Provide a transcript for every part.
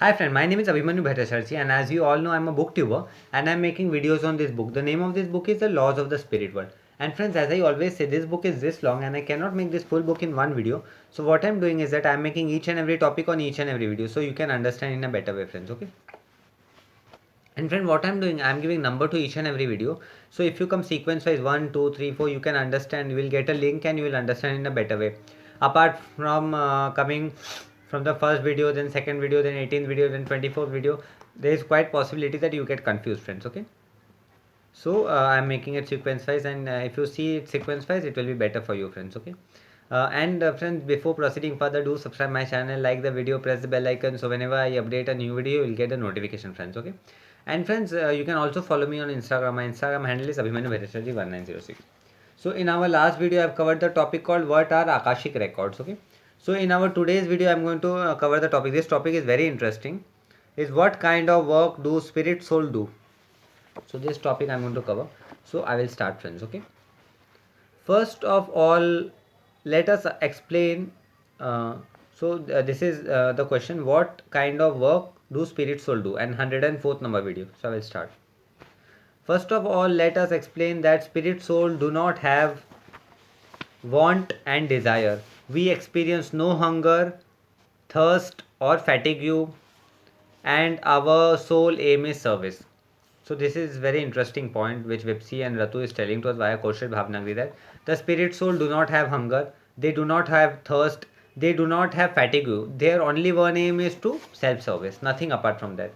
Hi friend, my name is Abhimanyu Bhattacharjee and as you all know I'm a booktuber and I'm making videos on this book. The name of this book is The Laws of the Spirit World. And friends, as I always say, this book is this long and I cannot make this full book in one video. So what I'm doing is that I'm making each and every topic on each and every video so you can understand in a better way, friends. Okay. And friend, what I'm doing, I'm giving number to each and every video. So if you come sequence wise 1, 2, 3, 4, you can understand, you will get a link and you will understand in a better way. Apart from coming from the first video, then second video, then 18th video, then 24th video, there is quite possibility that you get confused, friends. Okay. So I'm making it sequence wise, and if you see it sequence wise, it will be better for you, friends. Okay. And friends, before proceeding further, do subscribe my channel, like the video, press the bell icon, so whenever I update a new video, you'll get a notification, friends. Okay. And friends, you can also follow me on Instagram. My Instagram handle is Abhimanyu Bhattacharjee 1906. So in our last video, I've covered the topic called what are Akashic records. Okay. So in our today's video, I'm going to cover the topic. This topic is very interesting. Is what kind of work do spirit soul do? So this topic I'm going to cover. So I will start, friends. Okay. First of all, let us explain. This is the question: what kind of work do spirit soul do? And 104th number video. So I will start. First of all, let us explain that spirit soul do not have want and desire. We experience no hunger, thirst, or fatigue, and our sole aim is service. So this is very interesting point which Vipsi and Ratu is telling to us via Kaushal Bhavnagri, that the spirit soul do not have hunger, they do not have thirst, they do not have fatigue. Their only one aim is to self-service, nothing apart from that.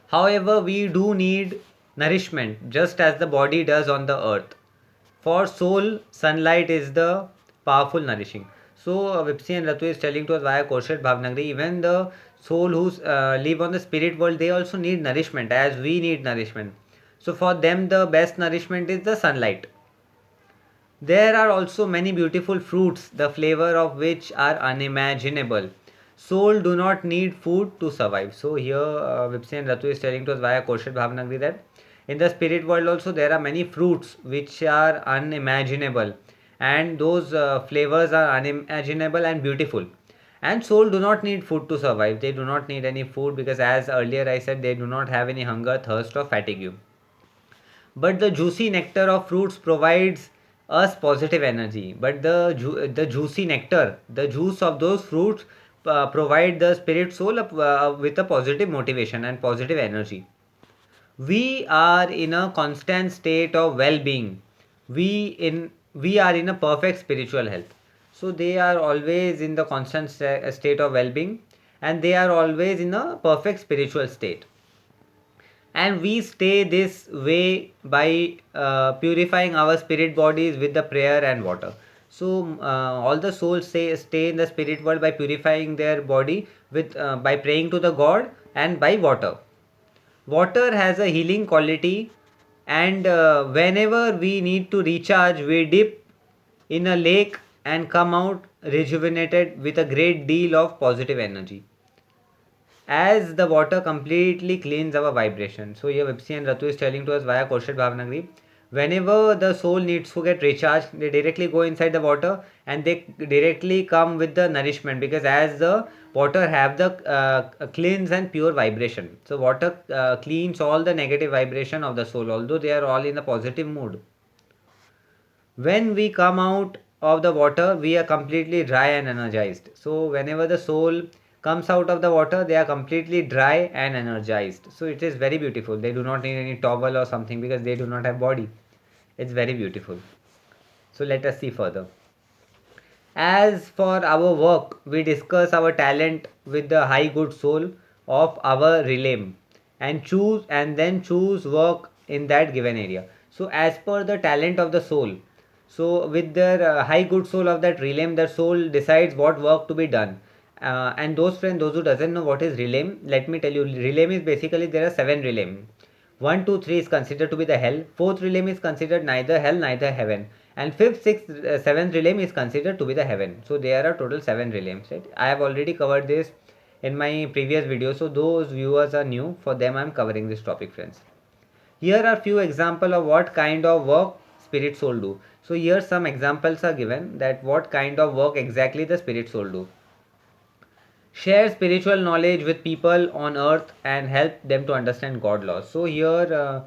However, we do need nourishment just as the body does on the earth. For soul, sunlight is the powerful nourishing. So Vipsi and Ratu is telling to us via Kaushal Bhavnagri, even the soul who live on the spirit world, they also need nourishment as we need nourishment. So for them, the best nourishment is the sunlight. There are also many beautiful fruits, the flavor of which are unimaginable. Soul do not need food to survive. So here Vipsi and Ratu is telling to us via Kaushal Bhavnagri that in the spirit world also there are many fruits which are unimaginable, and those flavors are unimaginable and beautiful. And soul do not need food to survive. They do not need any food because as earlier I said, they do not have any hunger, thirst or fatigue. But the juicy nectar of fruits provides us positive energy. But the juicy nectar, the juice of those fruits provide the spirit soul with a positive motivation and positive energy. We are in a constant state of well-being. We are in a perfect spiritual health. So they are always in the constant state of well-being, and they are always in a perfect spiritual state. And we stay this way by purifying our spirit bodies with the prayer and water. So all the souls stay in the spirit world by purifying their body with by praying to the god and by water. Water has a healing quality, and whenever we need to recharge, we dip in a lake and come out rejuvenated with a great deal of positive energy, as the water completely cleans our vibration. So here Vipsi and Ratu is telling to us via Kaushal Bhavnagri, whenever the soul needs to get recharged, they directly go inside the water and they directly come with the nourishment, because as the water have the cleanse and pure vibration. So water cleans all the negative vibration of the soul, although they are all in a positive mood. When we come out of the water, we are completely dry and energized. So whenever the soul comes out of the water, they are completely dry and energized. So it is very beautiful. They do not need any towel or something because they do not have body. It's very beautiful. So let us see further. As for our work, we discuss our talent with the high good soul of our realm and then choose work in that given area. So as per the talent of the soul, so with their high good soul of that realm, the soul decides what work to be done. And those who doesn't know what is realm, let me tell you, realm is basically there are 7 realm. 1, 2, 3 is considered to be the hell. Fourth realm is considered neither hell neither heaven. And fifth, sixth, seventh realm is considered to be the heaven. So there are total 7 realms. Right? I have already covered this in my previous video. So those viewers are new. For them I am covering this topic, friends. Here are few examples of what kind of work spirit soul do. So here some examples are given that what kind of work exactly the spirit soul do. share spiritual knowledge with people on earth and help them to understand God laws. So here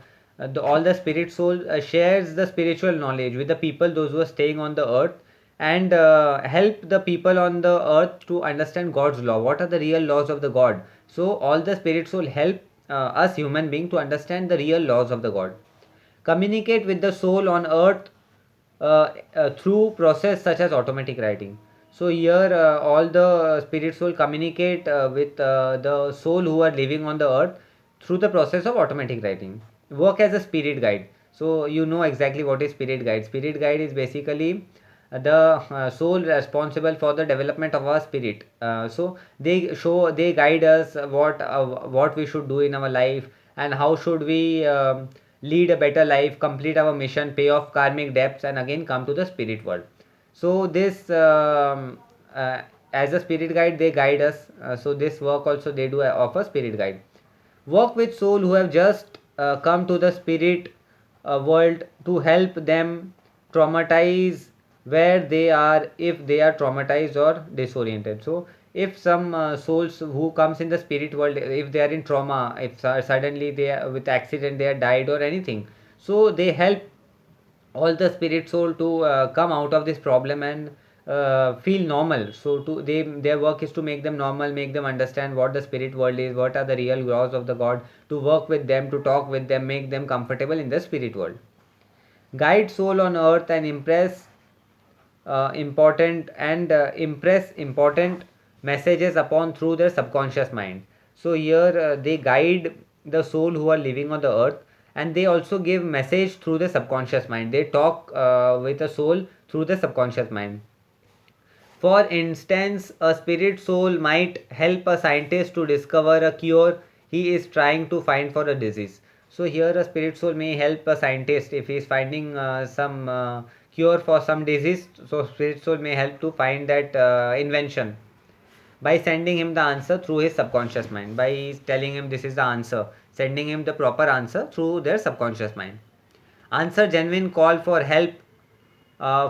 all the spirit soul shares the spiritual knowledge with the people those who are staying on the earth, and help the people on the earth to understand God's law. What are the real laws of the God? So all the spirit soul help us human being to understand the real laws of the God. Communicate with the soul on earth through process such as automatic writing. So here all the spirit soul communicate with the soul who are living on the earth through the process of automatic writing. Work as a spirit guide. So you know exactly what is spirit guide. Spirit guide is basically the soul responsible for the development of our spirit. So they guide us what we should do in our life, and how should we lead a better life, complete our mission, pay off karmic debts, and again come to the spirit world. So this as a spirit guide they guide us. So this work also they do of a spirit guide. Work with soul who have just come to the spirit world to help them traumatize where they are, if they are traumatized or disoriented. So if some souls who comes in the spirit world, if they are in trauma, if suddenly they are with accident, they are died or anything, so they help all the spirit soul to come out of this problem and feel normal. So to they, their work is to make them normal, make them understand what the spirit world is, what are the real laws of the God, to work with them, to talk with them, make them comfortable in the spirit world. Guide soul on earth and impress important messages upon through their subconscious mind. So here they guide the soul who are living on the earth, and they also give message through the subconscious mind. They talk with a soul through the subconscious mind. For instance, a spirit soul might help a scientist to discover a cure he is trying to find for a disease. So here a spirit soul may help a scientist if he is finding some cure for some disease. So spirit soul may help to find that invention by sending him the answer through his subconscious mind, by telling him this is the answer, sending him the proper answer through their subconscious mind. Answer genuine call for help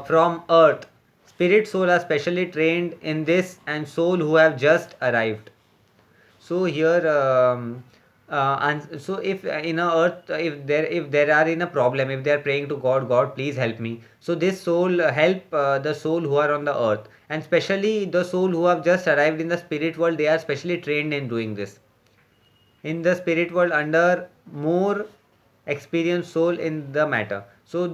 from earth. Spirit soul are specially trained in this, and soul who have just arrived. So here and so if in a earth, if there are in a problem, if they are praying to God, God please help me, so this soul help the soul who are on the earth, and especially the soul who have just arrived in the spirit world, they are specially trained in doing this in the spirit world under more experienced soul in the matter. So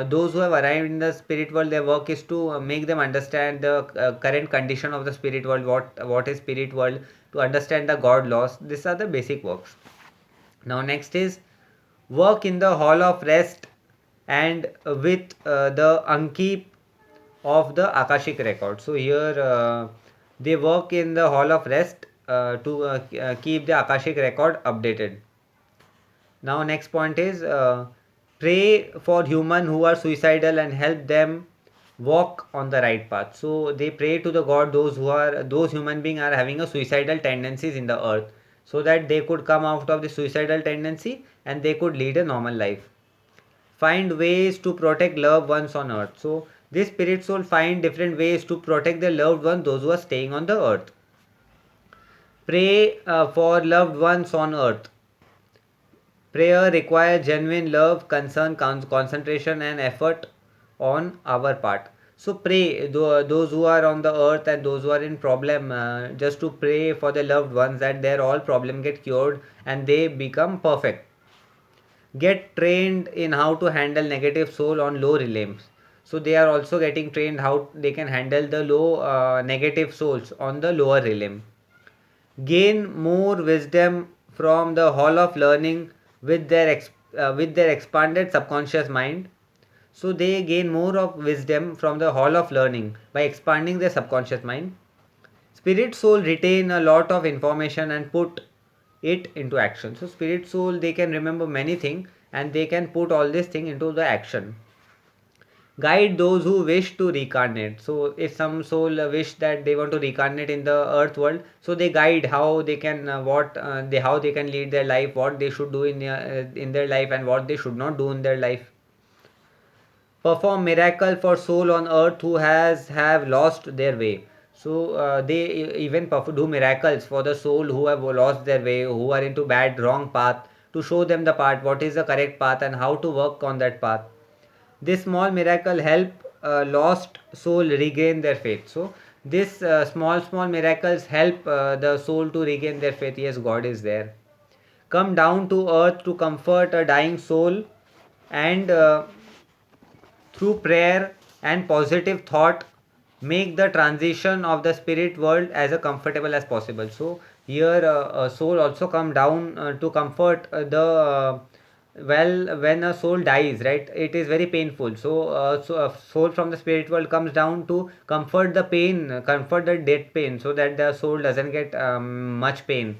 those who have arrived in the spirit world, their work is to make them understand the current condition of the spirit world, what is spirit world, to understand the God laws. These are the basic works. Now next is work in the hall of rest and with the Ankeep of the Akashic record. So here they work in the hall of rest to keep the Akashic record updated. Now next point is pray for human who are suicidal and help them walk on the right path. So they pray to the God those human beings are having a suicidal tendencies in the earth, so that they could come out of the suicidal tendency and they could lead a normal life. Find ways to protect loved ones on earth. So this spirit soul find different ways to protect their loved ones, those who are staying on the earth. Pray for loved ones on earth. Prayer requires genuine love, concern, concentration, and effort on our part. So pray those who are on the earth and those who are in problem, just to pray for their loved ones that their all problem get cured and they become perfect. Get trained in how to handle negative soul on low realms. So they are also getting trained how they can handle the low negative souls on the lower realm. Gain more wisdom from the hall of learning with their expanded subconscious mind. So they gain more of wisdom from the hall of learning by expanding their subconscious mind. Spirit soul retain a lot of information and put it into action. So spirit soul, they can remember many things and they can put all this thing into the action. Guide those who wish to reincarnate. So if some soul wish that they want to reincarnate in the earth world, so they guide how they can how they can lead their life, what they should do in their life, and what they should not do in their life. Perform miracle for soul on earth who have lost their way. So they even do miracles for the soul who have lost their way, who are into bad wrong path, to show them the path, what is the correct path and how to work on that path. This small miracle help lost soul regain their faith. So this small miracles help the soul to regain their faith. Yes, God is there. Come down to earth to comfort a dying soul, and through prayer and positive thought make the transition of the spirit world as a comfortable as possible. So here a soul also come down to comfort well, when a soul dies, right, it is very painful. So a soul from the spirit world comes down to comfort the pain, comfort the death pain, so that the soul doesn't get much pain.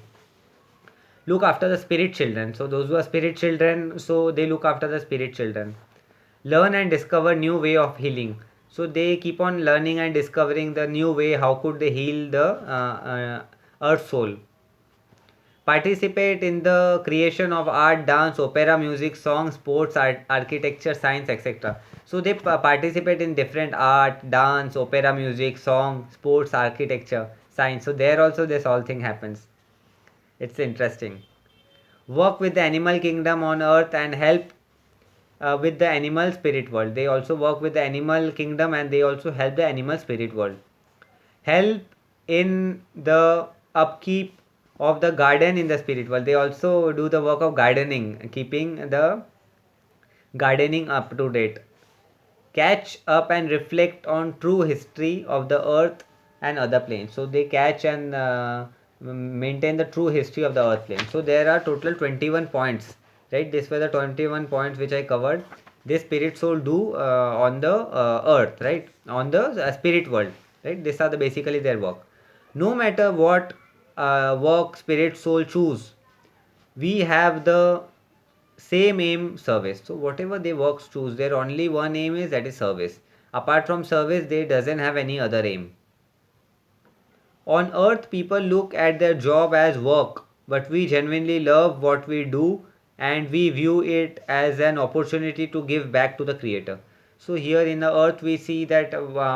Look after the spirit children. So those who are spirit children, so they look after the spirit children. Learn and discover new way of healing. So they keep on learning and discovering the new way, how could they heal the earth soul. Participate in the creation of art, dance, opera, music, song, sports, art, architecture, science, etc. So they participate in different art, dance, opera, music, song, sports, architecture, science. So there also this all thing happens. It's interesting. Work with the animal kingdom on earth and help with the animal spirit world. They also work with the animal kingdom and they also help the animal spirit world. Help in the upkeep of the garden in the spirit world. They also do the work of gardening, keeping the gardening up to date. Catch up and reflect on true history of the earth and other planes. So they catch and maintain the true history of the earth plane. So there are total 21 points, right? These were the 21 points which I covered. This spirit soul do on the earth, right, on the spirit world, right? These are the basically their work. No matter what work spirit soul choose, we have the same aim, service. So whatever they works choose, their only one aim is, that is service. Apart from service, they doesn't have any other aim. On earth, people look at their job as work, but we genuinely love what we do and we view it as an opportunity to give back to the creator. So here in the earth, we see that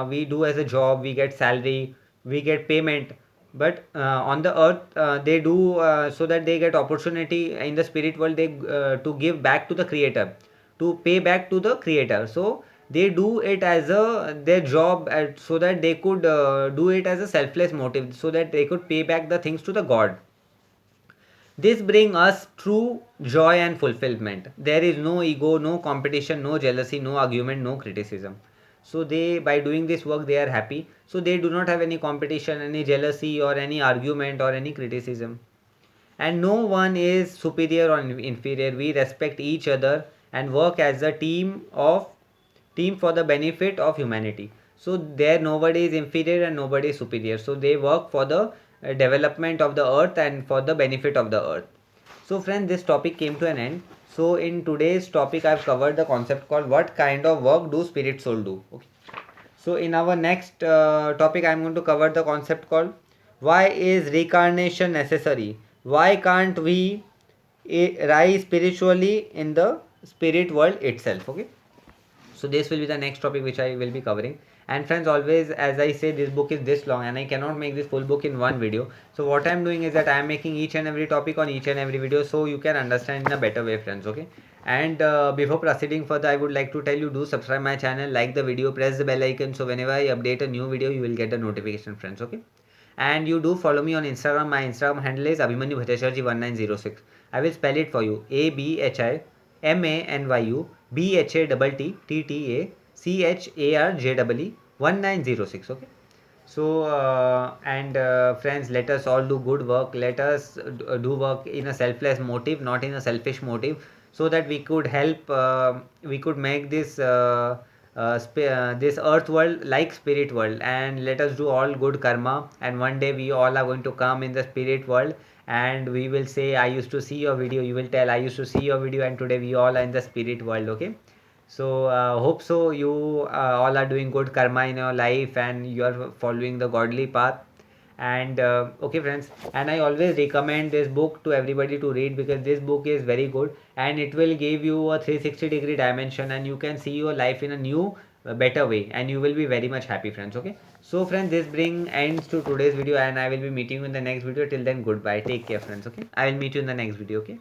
we do as a job, we get salary, we get payment, but on the earth they do so that they get opportunity in the spirit world, they to give back to the creator, to pay back to the creator. So they do it as a their job so that they could do it as a selfless motive, so that they could pay back the things to the god. This bring us true joy and fulfillment. There is no ego, no competition, no jealousy, no argument, no criticism. So they, by doing this work, they are happy. So they do not have any competition, any jealousy, or any argument, or any criticism. And no one is superior or inferior. We respect each other and work as a team for the benefit of humanity. So there nobody is inferior and nobody is superior. So they work for the development of the earth and for the benefit of the earth. So friends, this topic came to an end. So in today's topic, I've covered the concept called what kind of work do spirit soul do. Okay. So in our next topic, I'm going to cover the concept called why is reincarnation necessary? Why can't we rise spiritually in the spirit world itself? Okay. So this will be the next topic which I will be covering. And friends, always, as I say, this book is this long and I cannot make this full book in one video. So what I am doing is that I am making each and every topic on each and every video, so you can understand in a better way, friends. Okay. And before proceeding further, I would like to tell you, do subscribe my channel, like the video, press the bell icon, so whenever I update a new video, you will get a notification, friends. Okay. And you do follow me on Instagram. My Instagram handle is Abhimanyu Bhattacharjee1906. I will spell it for you. ABHIMANYU BHATTATTACHARJEE 1906. Okay. So and friends, let us all do good work. Let us do work in a selfless motive, not in a selfish motive, so that we could help, we could make this this earth world like spirit world. And let us do all good karma, and one day we all are going to come in the spirit world, and we will say, I used to see your video. You will tell, I used to see your video, and today we all are in the spirit world. Okay. So hope so you all are doing good karma in your life and you are following the godly path. And okay friends, and I always recommend this book to everybody to read, because this book is very good and it will give you a 360-degree dimension, and you can see your life in a new better way, and you will be very much happy, friends. Okay, so friends, this bring ends to today's video, and I will be meeting you in the next video. Till then, goodbye, take care, friends. Okay, I will meet you in the next video. Okay.